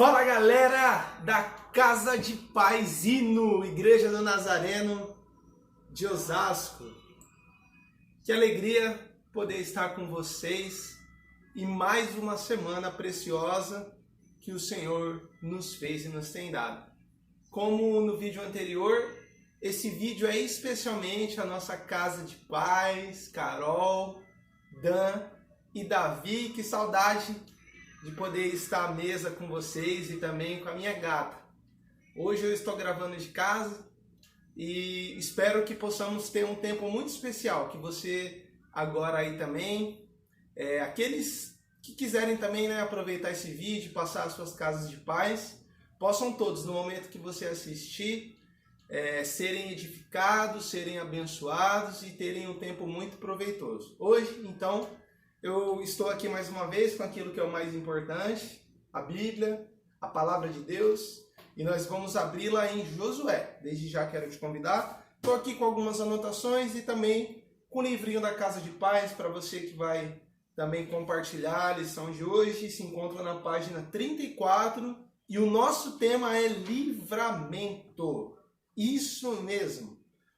Fala galera da Casa de Paz Hino, Igreja do Nazareno de Osasco. Que alegria poder estar com vocês e mais uma semana preciosa que o Senhor nos fez e nos tem dado. Como no vídeo anterior, esse vídeo é especialmente a nossa Casa de Paz, Carol, Dan e Davi. Que saudade de poder estar à mesa com vocês e também com a minha gata. Hoje eu estou gravando de casa e espero que possamos ter um tempo muito especial, que você agora aí também, aqueles que quiserem também aproveitar esse vídeo, passar as suas casas de paz, possam todos, no momento que você assistir, serem edificados, serem abençoados e terem um tempo muito proveitoso. Hoje, então, eu estou aqui mais uma vez com aquilo que é o mais importante, a Bíblia, a Palavra de Deus, e nós vamos abri-la em Josué. Desde já quero te convidar. Estou aqui com algumas anotações e também com o livrinho da Casa de Paz, para você que vai também compartilhar a lição de hoje. Se encontra na página 34 e o nosso tema é livramento. Isso mesmo.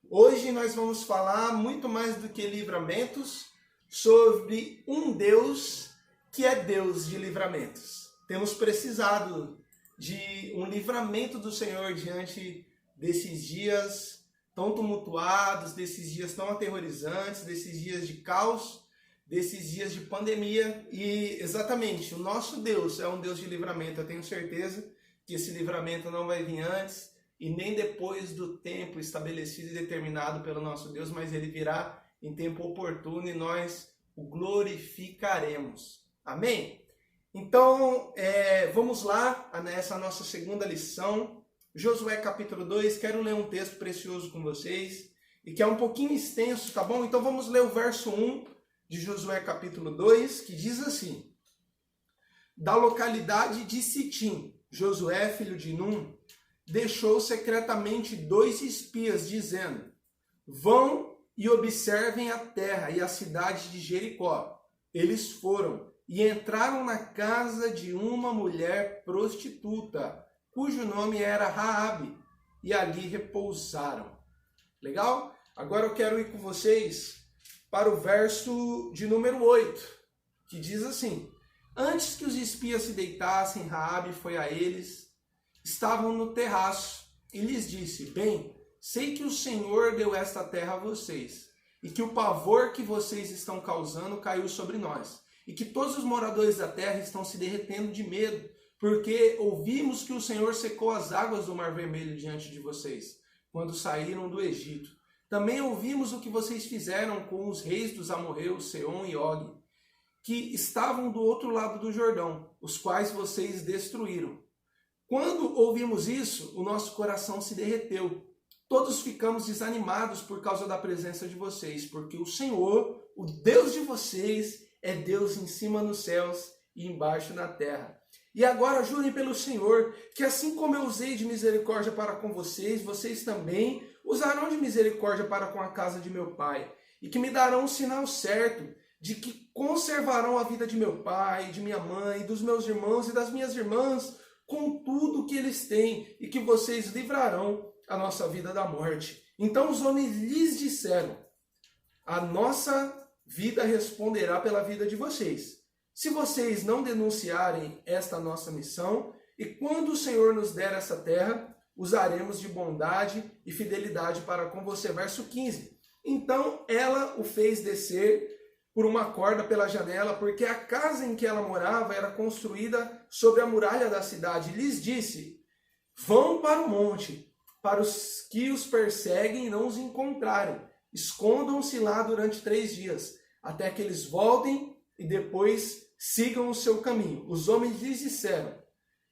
Hoje nós vamos falar muito mais do que livramentos, sobre um Deus que é Deus de livramentos. Temos precisado de um livramento do Senhor diante desses dias tão tumultuados, desses dias tão aterrorizantes, desses dias de caos, desses dias de pandemia. E exatamente, o nosso Deus é um Deus de livramento. Eu tenho certeza que esse livramento não vai vir antes e nem depois do tempo estabelecido e determinado pelo nosso Deus, mas ele virá em tempo oportuno e nós o glorificaremos. Amém? Então, vamos lá nessa nossa segunda lição, Josué capítulo 2. Quero ler um texto precioso com vocês e que é um pouquinho extenso, tá bom? Então vamos ler o verso 1 de Josué capítulo 2, que diz assim: Da localidade de Sitim, Josué, filho de Num, deixou secretamente 2 espias, dizendo: Vão e observem a terra e a cidade de Jericó. Eles foram e entraram na casa de uma mulher prostituta, cujo nome era Raabe, e ali repousaram. Legal? Agora eu quero ir com vocês para o verso de número 8, que diz assim: Antes que os espias se deitassem, Raabe foi a eles, estavam no terraço, e lhes disse: Bem, sei que o Senhor deu esta terra a vocês, e que o pavor que vocês estão causando caiu sobre nós, e que todos os moradores da terra estão se derretendo de medo, porque ouvimos que o Senhor secou as águas do Mar Vermelho diante de vocês, quando saíram do Egito. Também ouvimos o que vocês fizeram com os reis dos amorreus, Seom e Og, que estavam do outro lado do Jordão, os quais vocês destruíram. Quando ouvimos isso, o nosso coração se derreteu. Todos ficamos desanimados por causa da presença de vocês, porque o Senhor, o Deus de vocês, é Deus em cima nos céus e embaixo na terra. E agora jurem pelo Senhor, que assim como eu usei de misericórdia para com vocês, vocês também usarão de misericórdia para com a casa de meu pai, e que me darão um sinal certo de que conservarão a vida de meu pai, de minha mãe, dos meus irmãos e das minhas irmãs, com tudo o que eles têm, e que vocês livrarão a nossa vida da morte. Então os homens lhes disseram: a nossa vida responderá pela vida de vocês, se vocês não denunciarem esta nossa missão, e quando o Senhor nos der essa terra, usaremos de bondade e fidelidade para com você. Verso 15. Então ela o fez descer por uma corda pela janela, porque a casa em que ela morava era construída sobre a muralha da cidade. E lhes disse: Vão para o monte, para os que os perseguem e não os encontrarem. Escondam-se lá durante 3 dias, até que eles voltem e depois sigam o seu caminho. Os homens lhes disseram: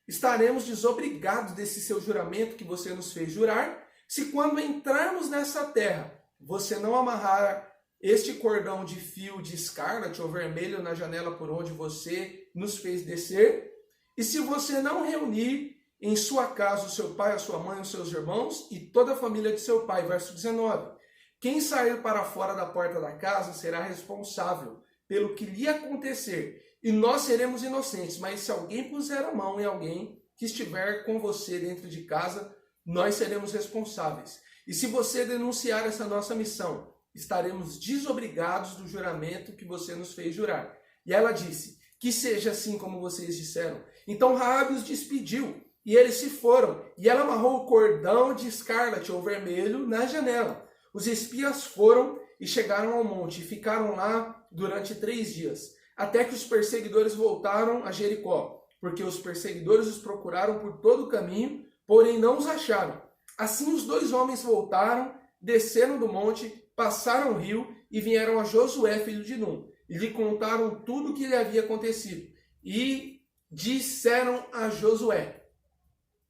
Estaremos desobrigados desse seu juramento que você nos fez jurar, se quando entrarmos nessa terra, você não amarrar este cordão de fio de escarlate ou vermelho na janela por onde você nos fez descer, e se você não reunir em sua casa o seu pai, a sua mãe, os seus irmãos e toda a família de seu pai. Verso 19. Quem sair para fora da porta da casa será responsável pelo que lhe acontecer, e nós seremos inocentes. Mas se alguém puser a mão em alguém que estiver com você dentro de casa, nós seremos responsáveis. E se você denunciar essa nossa missão, estaremos desobrigados do juramento que você nos fez jurar. E ela disse, que seja assim como vocês disseram. Então Raabe os despediu, e eles se foram, e ela amarrou o cordão de escarlate ou vermelho na janela. Os espias foram e chegaram ao monte, e ficaram lá durante 3 dias, até que os perseguidores voltaram a Jericó, porque os perseguidores os procuraram por todo o caminho, porém não os acharam. Assim os 2 homens voltaram, desceram do monte, passaram o rio e vieram a Josué, filho de Num, e lhe contaram tudo o que lhe havia acontecido. E disseram a Josué,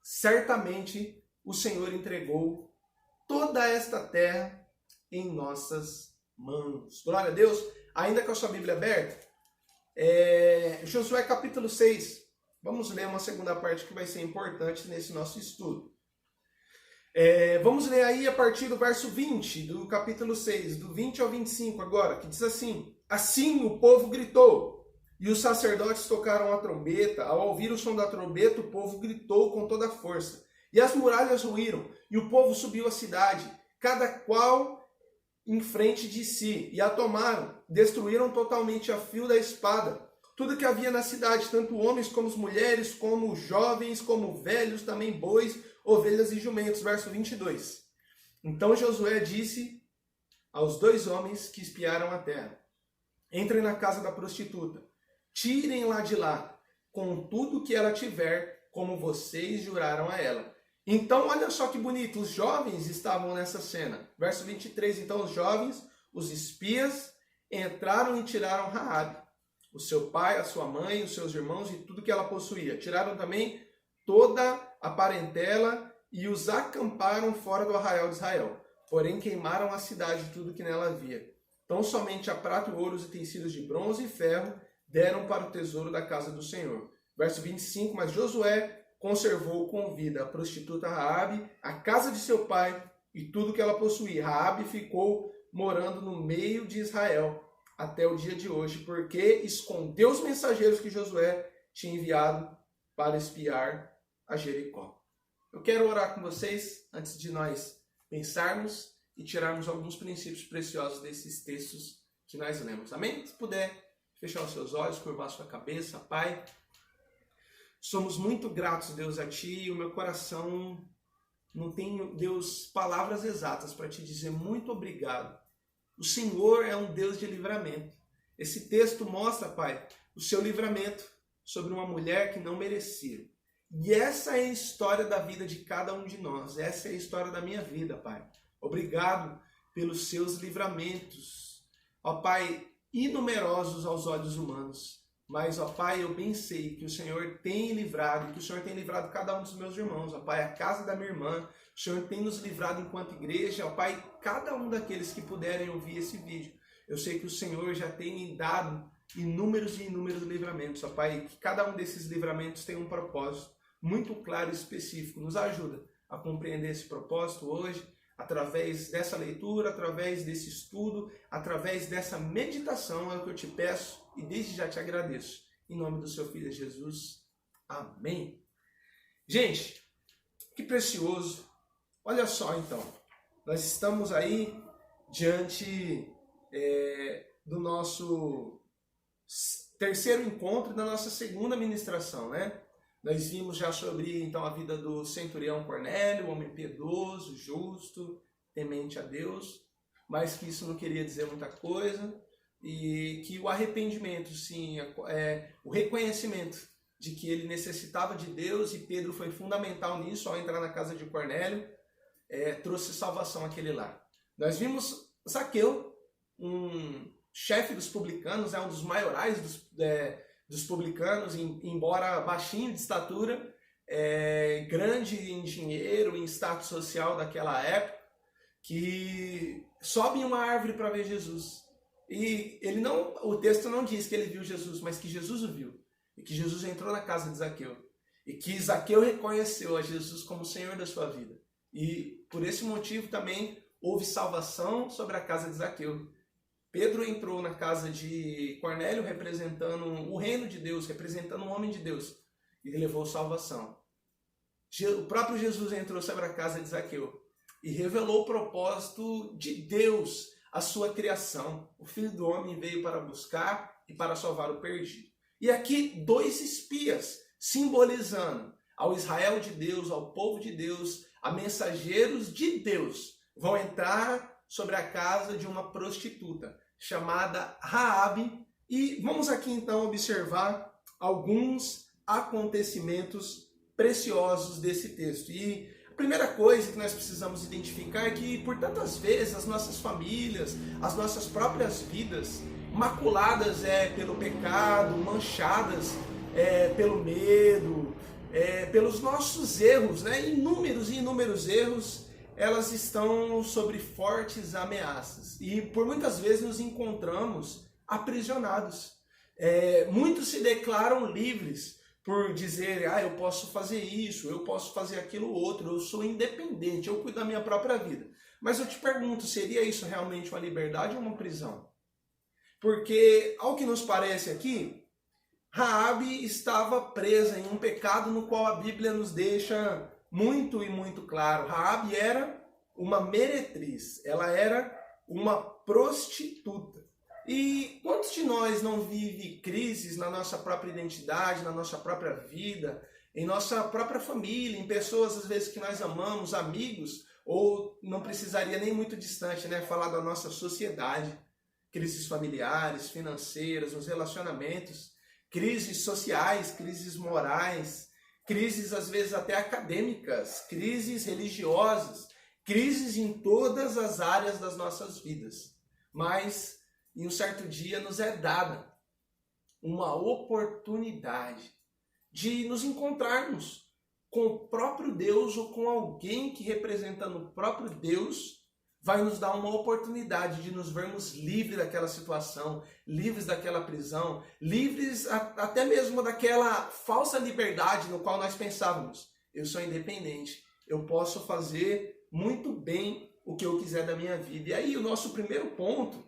certamente o Senhor entregou toda esta terra em nossas mãos. Glória a Deus. Ainda com a sua Bíblia aberta, Josué capítulo 6. Vamos ler uma segunda parte que vai ser importante nesse nosso estudo. Vamos ler aí a partir do verso 20 do capítulo 6, do 20 ao 25 agora, que diz assim: Assim o povo gritou, e os sacerdotes tocaram a trombeta. Ao ouvir o som da trombeta, o povo gritou com toda a força. E as muralhas ruíram, e o povo subiu à cidade, cada qual em frente de si, e a tomaram, destruíram totalmente a fio da espada tudo que havia na cidade, tanto homens como mulheres, como jovens, como velhos, também bois, ovelhas e jumentos. Verso 22. Então Josué disse aos 2 homens que espiaram a terra: Entrem na casa da prostituta, tirem-la de lá, com tudo que ela tiver, como vocês juraram a ela. Então, olha só que bonito, os jovens estavam nessa cena. Verso 23, então os jovens, os espias, entraram e tiraram Raabe, o seu pai, a sua mãe, os seus irmãos e tudo que ela possuía. Tiraram também toda a parentela e os acamparam fora do arraial de Israel. Porém, queimaram a cidade e tudo que nela havia. Então, somente a prata, o ouro, os utensílios de bronze e ferro deram para o tesouro da casa do Senhor. Verso 25, mas Josué conservou com vida a prostituta Raabe, a casa de seu pai e tudo que ela possuía. Raabe ficou morando no meio de Israel até o dia de hoje, porque escondeu os mensageiros que Josué tinha enviado para espiar a Jericó. Eu quero orar com vocês antes de nós pensarmos e tirarmos alguns princípios preciosos desses textos que nós lemos. Amém? Se puder fechar os seus olhos, curvar sua cabeça, Pai. Somos muito gratos, Deus, a Ti, e o meu coração não tem, Deus, palavras exatas para te dizer muito obrigado. O Senhor é um Deus de livramento. Esse texto mostra, Pai, o seu livramento sobre uma mulher que não merecia. E essa é a história da vida de cada um de nós. Essa é a história da minha vida, Pai. Obrigado pelos seus livramentos. Ó Pai, inumerosos aos olhos humanos. Mas, ó Pai, eu bem sei que o Senhor tem livrado, que o Senhor tem livrado cada um dos meus irmãos, ó Pai, a casa da minha irmã, o Senhor tem nos livrado enquanto igreja, ó Pai, cada um daqueles que puderem ouvir esse vídeo. Eu sei que o Senhor já tem dado inúmeros e inúmeros livramentos, ó Pai, que cada um desses livramentos tem um propósito muito claro e específico. Nos ajuda a compreender esse propósito hoje, através dessa leitura, através desse estudo, através dessa meditação, é o que eu te peço e desde já te agradeço. Em nome do seu Filho Jesus. Amém. Gente, que precioso. Olha só então, nós estamos aí diante do nosso terceiro encontro da nossa segunda ministração, né? Nós vimos já sobre então a vida do centurião Cornélio, homem piedoso, justo, temente a Deus, mas que isso não queria dizer muita coisa, e que o arrependimento, sim, o reconhecimento de que ele necessitava de Deus, e Pedro foi fundamental nisso ao entrar na casa de Cornélio, trouxe salvação àquele lar. Nós vimos Zaqueu, um chefe dos publicanos, um dos maiorais dos publicanos, embora baixinho de estatura, grande em dinheiro, em status social daquela época, que sobe em uma árvore para ver Jesus. E o texto não diz que ele viu Jesus, mas que Jesus o viu. E que Jesus entrou na casa de Zaqueu. E que Zaqueu reconheceu a Jesus como o Senhor da sua vida. E por esse motivo também houve salvação sobre a casa de Zaqueu. Pedro entrou na casa de Cornélio representando o reino de Deus, representando um homem de Deus, e levou salvação. O próprio Jesus entrou sobre a casa de Zaqueu e revelou o propósito de Deus, a sua criação. O Filho do Homem veio para buscar e para salvar o perdido. E aqui 2 espias, simbolizando ao Israel de Deus, ao povo de Deus, a mensageiros de Deus, vão entrar sobre a casa de uma prostituta chamada Raabe. E vamos aqui então observar alguns acontecimentos preciosos desse texto. E a primeira coisa que nós precisamos identificar é que por tantas vezes as nossas famílias, as nossas próprias vidas, maculadas pelo pecado, manchadas pelo medo, pelos nossos erros, inúmeros e inúmeros erros, elas estão sob fortes ameaças. E por muitas vezes nos encontramos aprisionados. Muitos se declaram livres por dizer, eu posso fazer isso, eu posso fazer aquilo outro, eu sou independente, eu cuido da minha própria vida. Mas eu te pergunto, seria isso realmente uma liberdade ou uma prisão? Porque, ao que nos parece aqui, Raabe estava presa em um pecado no qual a Bíblia nos deixa muito e muito claro. Raabe era uma meretriz, ela era uma prostituta. E quantos de nós não vive crises na nossa própria identidade, na nossa própria vida, em nossa própria família, em pessoas às vezes que nós amamos, amigos, ou não precisaria nem muito distante, falar da nossa sociedade. Crises familiares, financeiras, nos relacionamentos, crises sociais, crises morais, crises às vezes até acadêmicas, crises religiosas, crises em todas as áreas das nossas vidas. Mas em um certo dia nos é dada uma oportunidade de nos encontrarmos com o próprio Deus ou com alguém que, representando o próprio Deus, vai nos dar uma oportunidade de nos vermos livres daquela situação, livres daquela prisão, livres até mesmo daquela falsa liberdade no qual nós pensávamos, eu sou independente, eu posso fazer muito bem o que eu quiser da minha vida. E aí o nosso primeiro ponto,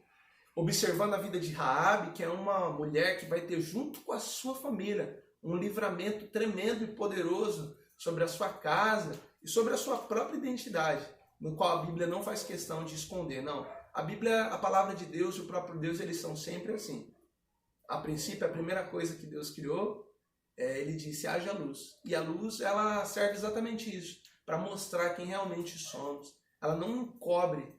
observando a vida de Raabe, que é uma mulher que vai ter junto com a sua família um livramento tremendo e poderoso sobre a sua casa e sobre a sua própria identidade, no qual a Bíblia não faz questão de esconder, não. A Bíblia, a palavra de Deus e o próprio Deus, eles são sempre assim. A princípio, a primeira coisa que Deus criou, ele disse, haja luz. E a luz, ela serve exatamente isso, para mostrar quem realmente somos. Ela não encobre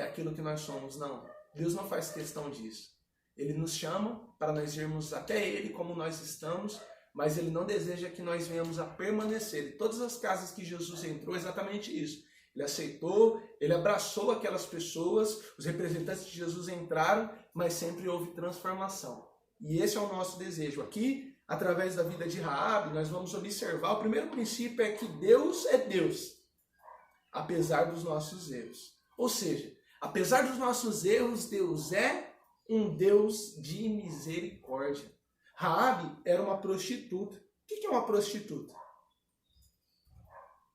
aquilo que nós somos, não. Deus não faz questão disso. Ele nos chama para nós irmos até Ele como nós estamos, mas Ele não deseja que nós venhamos a permanecer. E todas as casas que Jesus entrou, exatamente isso. Ele aceitou, ele abraçou aquelas pessoas, os representantes de Jesus entraram, mas sempre houve transformação. E esse é o nosso desejo. Aqui, através da vida de Raabe, nós vamos observar, o primeiro princípio é que Deus é Deus, apesar dos nossos erros. Ou seja, apesar dos nossos erros, Deus é um Deus de misericórdia. Raabe era uma prostituta. O que é uma prostituta?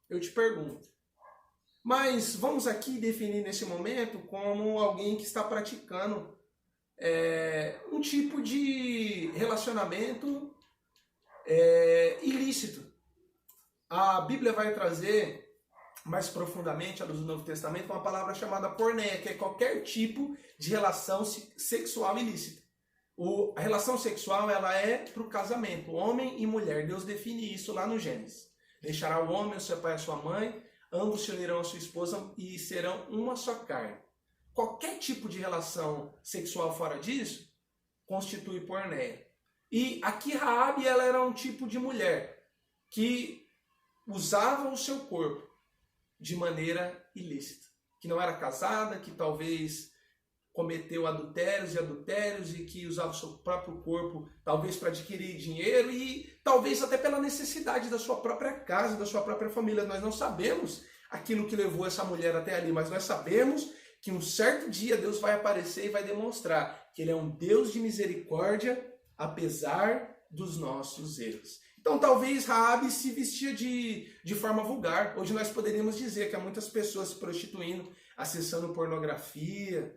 Eu te pergunto. Mas vamos aqui definir nesse momento como alguém que está praticando um tipo de relacionamento ilícito. A Bíblia vai trazer mais profundamente, à luz do Novo Testamento, uma palavra chamada porneia, que é qualquer tipo de relação sexual ilícita. A relação sexual ela é para o casamento, homem e mulher. Deus define isso lá no Gênesis. Deixará o homem, o seu pai e a sua mãe, ambos se unirão a sua esposa e serão uma só carne. Qualquer tipo de relação sexual fora disso constitui porneia. E aqui Raabe ela era um tipo de mulher que usava o seu corpo de maneira ilícita. Que não era casada, que talvez cometeu adultérios e que usava o seu próprio corpo talvez para adquirir dinheiro e talvez até pela necessidade da sua própria casa, da sua própria família. Nós não sabemos aquilo que levou essa mulher até ali, mas nós sabemos que um certo dia Deus vai aparecer e vai demonstrar que Ele é um Deus de misericórdia, apesar dos nossos erros. Então talvez Raabe se vestia de forma vulgar. Hoje nós poderíamos dizer que há muitas pessoas se prostituindo, acessando pornografia.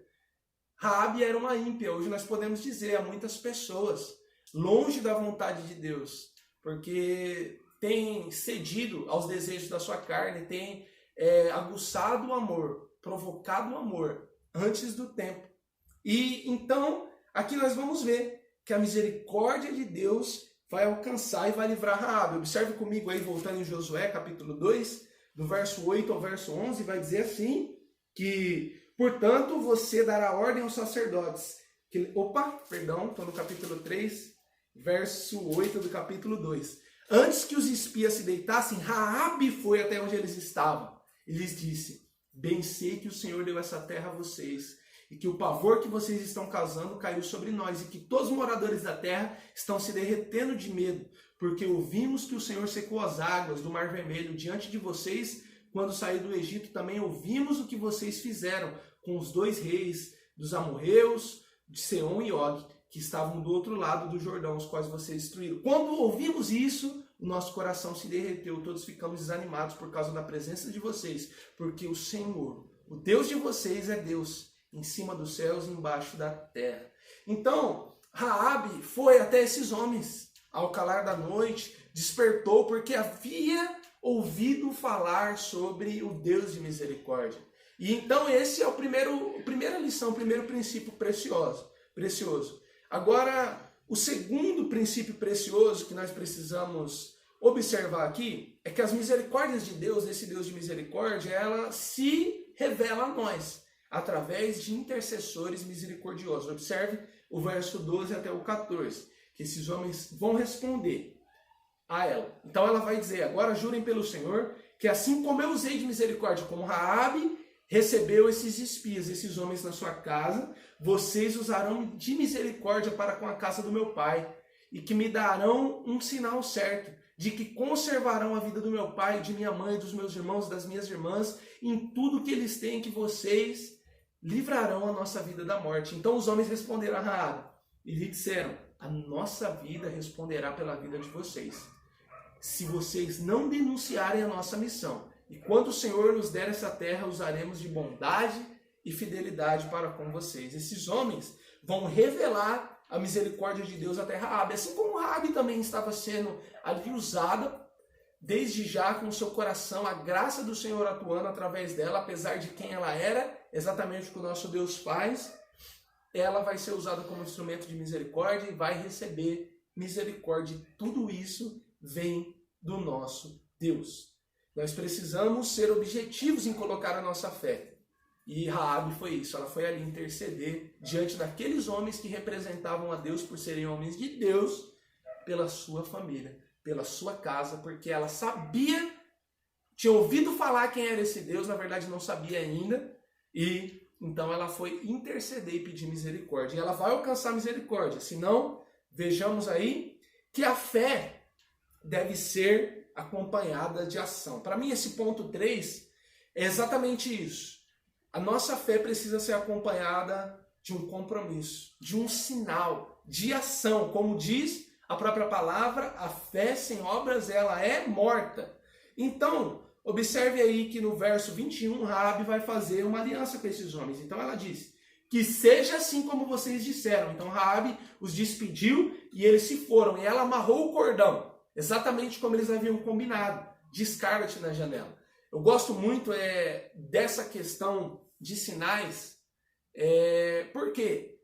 Raabe era uma ímpia. Hoje nós podemos dizer há muitas pessoas longe da vontade de Deus, porque tem cedido aos desejos da sua carne, tem aguçado o amor, provocado o amor antes do tempo. E então, aqui nós vamos ver que a misericórdia de Deus vai alcançar e vai livrar Raabe. Observe comigo aí, voltando em Josué, capítulo 2, do verso 8 ao verso 11, vai dizer assim, que, portanto, você dará ordem aos sacerdotes. Estou no capítulo 3, verso 8 do capítulo 2. Antes que os espias se deitassem, Raabe foi até onde eles estavam e lhes disse: bem sei que o Senhor deu essa terra a vocês, e que o pavor que vocês estão causando caiu sobre nós, e que todos os moradores da terra estão se derretendo de medo, porque ouvimos que o Senhor secou as águas do Mar Vermelho diante de vocês quando saiu do Egito. Também ouvimos o que vocês fizeram com os 2 reis dos amorreus, de Seom e Og, que estavam do outro lado do Jordão, os quais vocês destruíram. Quando ouvimos isso, o nosso coração se derreteu, todos ficamos desanimados por causa da presença de vocês, porque o Senhor, o Deus de vocês, é Deus em cima dos céus e embaixo da terra. Então, Raabe foi até esses homens ao calar da noite, despertou porque havia ouvido falar sobre o Deus de misericórdia. E então esse é a primeira lição, o primeiro princípio precioso. Agora, o segundo princípio precioso que nós precisamos observar aqui é que as misericórdias de Deus, esse Deus de misericórdia, ela se revela a nós através de intercessores misericordiosos. Observe o verso 12 até o 14, que esses homens vão responder a ela. Então ela vai dizer: agora jurem pelo Senhor, que assim como eu usei de misericórdia, como Raabe recebeu esses espias, esses homens na sua casa, vocês usarão de misericórdia para com a casa do meu pai, e que me darão um sinal certo, de que conservarão a vida do meu pai, de minha mãe, dos meus irmãos, das minhas irmãs, em tudo que eles têm, que vocês livrarão a nossa vida da morte. Então os homens responderam a Raabe e lhe disseram: a nossa vida responderá pela vida de vocês, se vocês não denunciarem a nossa missão. E quando o Senhor nos der essa terra, usaremos de bondade e fidelidade para com vocês. Esses homens vão revelar a misericórdia de Deus até Raabe, assim como Raabe também estava sendo ali usada, desde já com o seu coração, a graça do Senhor atuando através dela, apesar de quem ela era, exatamente o que o nosso Deus faz, ela vai ser usada como instrumento de misericórdia e vai receber misericórdia. E tudo isso vem do nosso Deus. Nós precisamos ser objetivos em colocar a nossa fé. E Raabe foi isso, ela foi ali interceder diante daqueles homens que representavam a Deus por serem homens de Deus, pela sua família, pela sua casa, porque ela sabia, tinha ouvido falar quem era esse Deus, na verdade não sabia ainda, e então ela foi interceder e pedir misericórdia. E ela vai alcançar misericórdia, senão, vejamos aí que a fé deve ser acompanhada de ação. Para mim, esse ponto 3 é exatamente isso. A nossa fé precisa ser acompanhada de um compromisso, de um sinal, de ação. Como diz a própria palavra, a fé sem obras, ela é morta. Então, observe aí que no verso 21, Raabe vai fazer uma aliança com esses homens. Então ela diz: que seja assim como vocês disseram. Então Raabe os despediu e eles se foram. E ela amarrou o cordão, exatamente como eles haviam combinado, de escarlate na janela. Eu gosto muito dessa questão de sinais, porque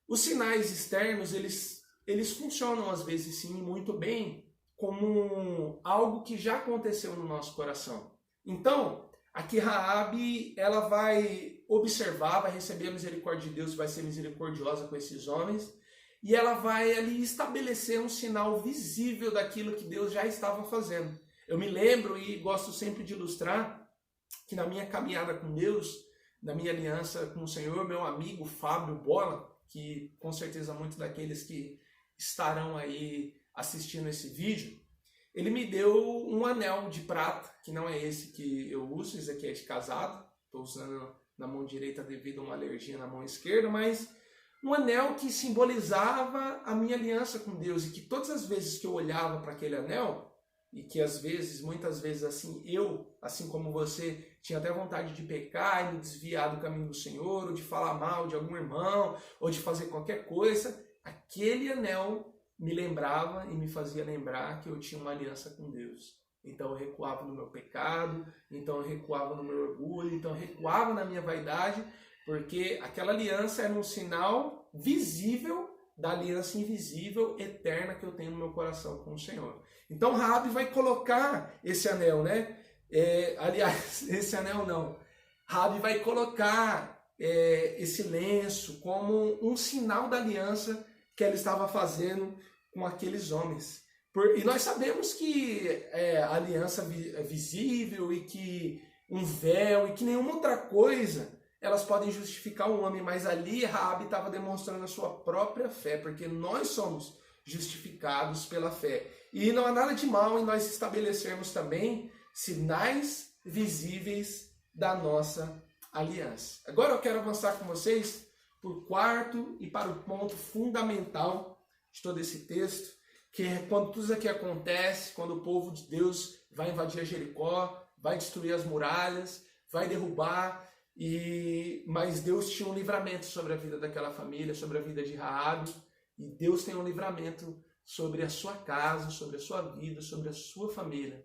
os sinais externos, eles funcionam às vezes sim muito bem como algo que já aconteceu no nosso coração. Então, aqui Raabe, ela vai observar, vai receber a misericórdia de Deus, vai ser misericordiosa com esses homens, e ela vai ali estabelecer um sinal visível daquilo que Deus já estava fazendo. Eu me lembro e gosto sempre de ilustrar que na minha caminhada com Deus, na minha aliança com o Senhor, meu amigo Fábio Bola, que com certeza muitos daqueles que estarão aí assistindo esse vídeo, ele me deu um anel de prata, que não é esse que eu uso, esse aqui é de casado, estou usando na mão direita devido a uma alergia na mão esquerda, mas um anel que simbolizava a minha aliança com Deus, e que todas as vezes que eu olhava para aquele anel, e que às vezes, muitas vezes assim, eu, assim como você, tinha até vontade de pecar e me desviar do caminho do Senhor, ou de falar mal de algum irmão, ou de fazer qualquer coisa, aquele anel me lembrava e me fazia lembrar que eu tinha uma aliança com Deus. Então eu recuava no meu pecado, então eu recuava no meu orgulho, então eu recuava na minha vaidade, porque aquela aliança era um sinal visível da aliança invisível, eterna que eu tenho no meu coração com o Senhor. Então Raabe vai colocar esse anel, né? Aliás, esse anel não. Raabe vai colocar esse lenço como um sinal da aliança que ela estava fazendo com aqueles homens. E nós sabemos que a aliança é visível e que um véu e que nenhuma outra coisa elas podem justificar um homem, mas ali Raabe estava demonstrando a sua própria fé, porque nós somos justificados pela fé. E não há nada de mal em nós estabelecermos também sinais visíveis da nossa aliança. Agora eu quero avançar com vocês para o quarto e para o ponto fundamental de todo esse texto, que é quando tudo isso aqui acontece, quando o povo de Deus vai invadir Jericó, vai destruir as muralhas, vai derrubar, mas Deus tinha um livramento sobre a vida daquela família, sobre a vida de Raabe, e Deus tem um livramento sobre a sua casa, sobre a sua vida, sobre a sua família,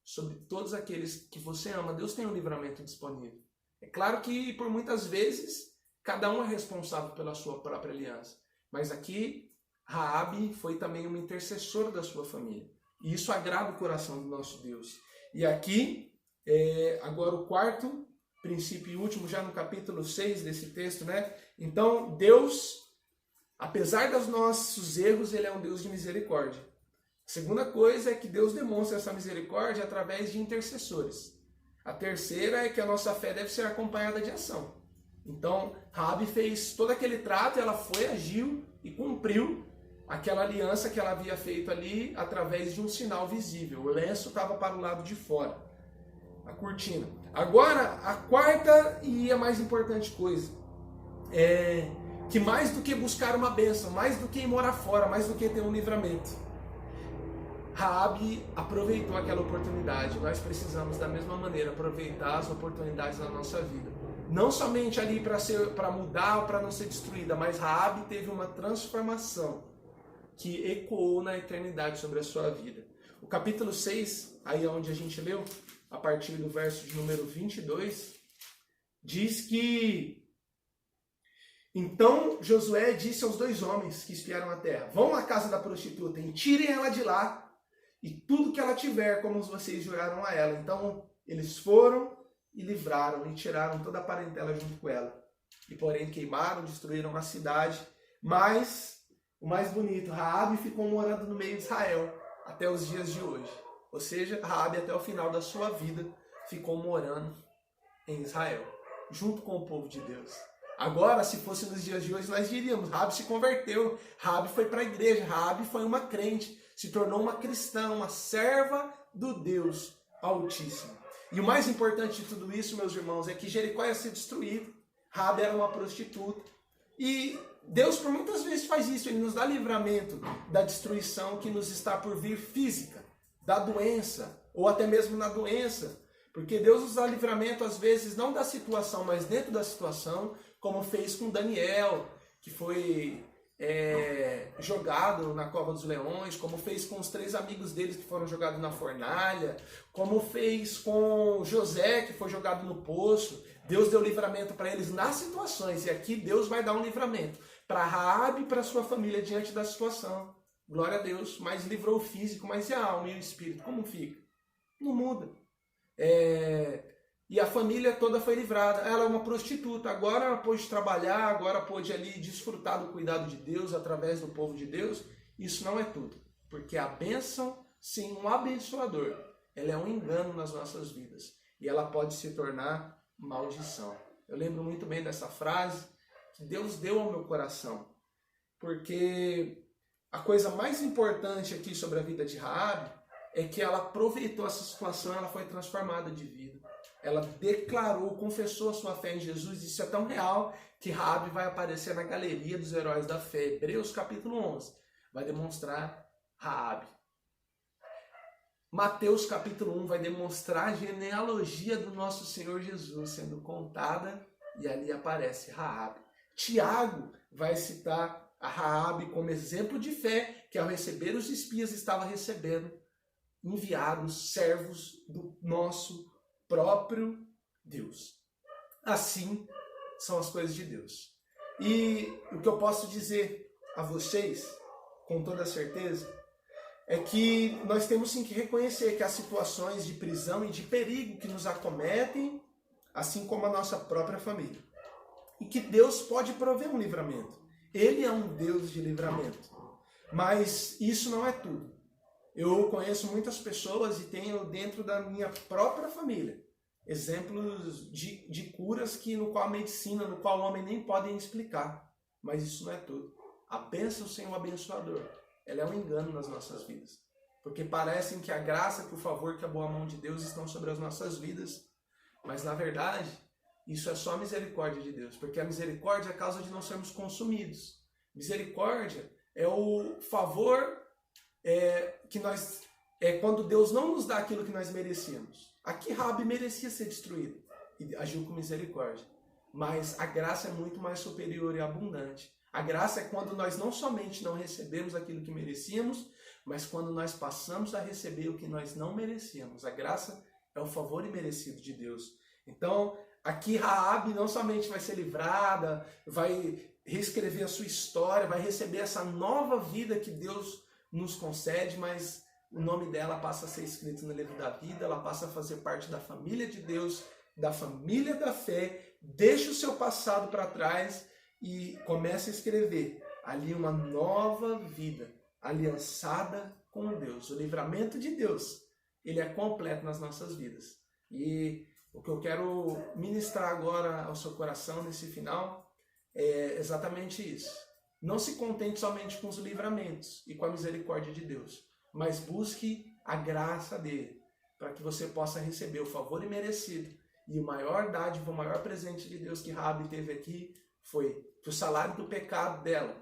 sobre todos aqueles que você ama. Deus tem um livramento disponível. É claro que por muitas vezes cada um é responsável pela sua própria aliança, mas aqui Raabe foi também uma intercessora da sua família. E isso agrada o coração do nosso Deus. E aqui, agora o quarto princípio e último, já no capítulo 6 desse texto, né? Então, Deus, apesar dos nossos erros, Ele é um Deus de misericórdia. A segunda coisa é que Deus demonstra essa misericórdia através de intercessores. A terceira é que a nossa fé deve ser acompanhada de ação. Então, Raabe fez todo aquele trato, ela foi, agiu e cumpriu aquela aliança que ela havia feito ali através de um sinal visível. O lenço estava para o lado de fora, a cortina. Agora, a quarta e a mais importante coisa é que mais do que buscar uma bênção, mais do que ir morar fora, mais do que ter um livramento, Raabe aproveitou aquela oportunidade. Nós precisamos da mesma maneira aproveitar as oportunidades na nossa vida. Não somente ali para mudar ou para não ser destruída, mas Raabe teve uma transformação que ecoou na eternidade sobre a sua vida. O capítulo 6, aí onde a gente leu, a partir do verso de número 22, diz que então Josué disse aos 2 homens que espiaram a terra: vão à casa da prostituta e tirem ela de lá e tudo que ela tiver, como vocês juraram a ela. Então eles foram e livraram e tiraram toda a parentela junto com ela. E porém queimaram, destruíram a cidade. Mas o mais bonito, Raabe ficou morando no meio de Israel até os dias de hoje. Ou seja, Raabe até o final da sua vida ficou morando em Israel, junto com o povo de Deus. Agora, se fosse nos dias de hoje, nós diríamos: Raabe se converteu, Raabe foi para a igreja, Raabe foi uma crente, se tornou uma cristã, uma serva do Deus Altíssimo. E o mais importante de tudo isso, meus irmãos, é que Jericó ia ser destruído. Raabe era uma prostituta. E Deus por muitas vezes faz isso, Ele nos dá livramento da destruição que nos está por vir física, da doença, ou até mesmo na doença. Porque Deus nos dá livramento às vezes não da situação, mas dentro da situação, como fez com Daniel, que foi jogado na cova dos leões, como fez com os 3 amigos deles que foram jogados na fornalha, como fez com José, que foi jogado no poço. Deus deu livramento para eles nas situações, e aqui Deus vai dar um livramento para Raabe e para sua família diante da situação. Glória a Deus, mas livrou o físico, mas e a alma e o espírito, como fica? Não muda. E a família toda foi livrada. Ela é uma prostituta, agora ela pôde trabalhar, agora pôde ali desfrutar do cuidado de Deus através do povo de Deus. Isso não é tudo, porque a bênção sem um abençoador, ela é um engano nas nossas vidas, e ela pode se tornar maldição. Eu lembro muito bem dessa frase que Deus deu ao meu coração, porque a coisa mais importante aqui sobre a vida de Raabe é que ela aproveitou essa situação, ela foi transformada de vida. Ela declarou, confessou a sua fé em Jesus. Isso é tão real que Raabe vai aparecer na galeria dos heróis da fé. Hebreus capítulo 11 vai demonstrar Raabe. Mateus capítulo 1 vai demonstrar a genealogia do nosso Senhor Jesus sendo contada, e ali aparece Raabe. Tiago vai citar a Raabe como exemplo de fé, que ao receber os espias estava recebendo enviados, servos do nosso próprio Deus. Assim são as coisas de Deus. E o que eu posso dizer a vocês, com toda certeza, é que nós temos sim que reconhecer que há situações de prisão e de perigo que nos acometem, assim como a nossa própria família. E que Deus pode prover um livramento. Ele é um Deus de livramento. Mas isso não é tudo. Eu conheço muitas pessoas e tenho dentro da minha própria família exemplos de curas no qual a medicina, no qual o homem nem podem explicar. Mas isso não é tudo. A bênção sem o abençoador, ela é um engano nas nossas vidas. Porque parecem que a graça, que o favor, que a boa mão de Deus estão sobre as nossas vidas. Mas na verdade, isso é só a misericórdia de Deus. Porque a misericórdia é a causa de não sermos consumidos. Misericórdia é o favor que nós... É quando Deus não nos dá aquilo que nós merecíamos. Aqui Raabe merecia ser destruído e agiu com misericórdia. Mas a graça é muito mais superior e abundante. A graça é quando nós não somente não recebemos aquilo que merecíamos, mas quando nós passamos a receber o que nós não merecíamos. A graça é o favor imerecido de Deus. Então, aqui Raabe não somente vai ser livrada, vai reescrever a sua história, vai receber essa nova vida que Deus nos concede, mas o nome dela passa a ser escrito no livro da vida, ela passa a fazer parte da família de Deus, da família da fé, deixa o seu passado para trás e começa a escrever ali uma nova vida, aliançada com Deus. O livramento de Deus, ele é completo nas nossas vidas. E o que eu quero ministrar agora ao seu coração nesse final é exatamente isso. Não se contente somente com os livramentos e com a misericórdia de Deus, mas busque a graça dele, para que você possa receber o favor imerecido. E o maior dádiva, o maior presente de Deus que Raabe teve aqui foi que o salário do pecado dela,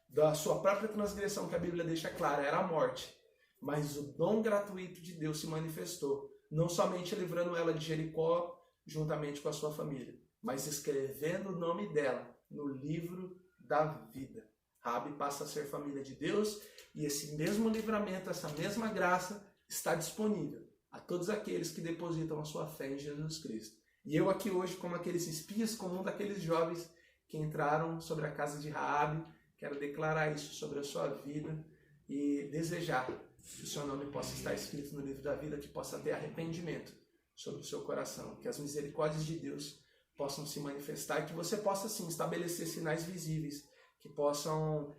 da sua própria transgressão, que a Bíblia deixa clara, era a morte. Mas o dom gratuito de Deus se manifestou, não somente livrando ela de Jericó, juntamente com a sua família, mas escrevendo o nome dela no livro da vida. Raabe passa a ser família de Deus e esse mesmo livramento, essa mesma graça está disponível a todos aqueles que depositam a sua fé em Jesus Cristo. E eu aqui hoje, como aqueles espias, como um daqueles jovens que entraram sobre a casa de Raabe, quero declarar isso sobre a sua vida e desejar que o seu nome possa estar escrito no livro da vida, que possa ter arrependimento sobre o seu coração, que as misericórdias de Deus possam se manifestar e que você possa sim estabelecer sinais visíveis que possam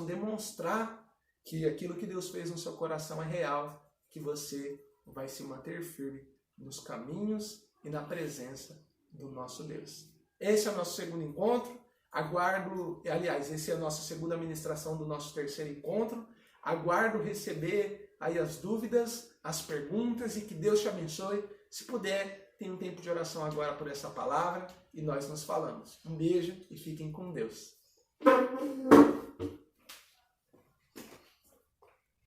demonstrar que aquilo que Deus fez no seu coração é real, que você vai se manter firme nos caminhos e na presença do nosso Deus. Esse é o nosso segundo encontro. Essa é a nossa segunda ministração do nosso terceiro encontro. Aguardo receber aí as dúvidas, as perguntas e que Deus te abençoe. Se puder, tem um tempo de oração agora por essa palavra e nós nos falamos. Um beijo e fiquem com Deus.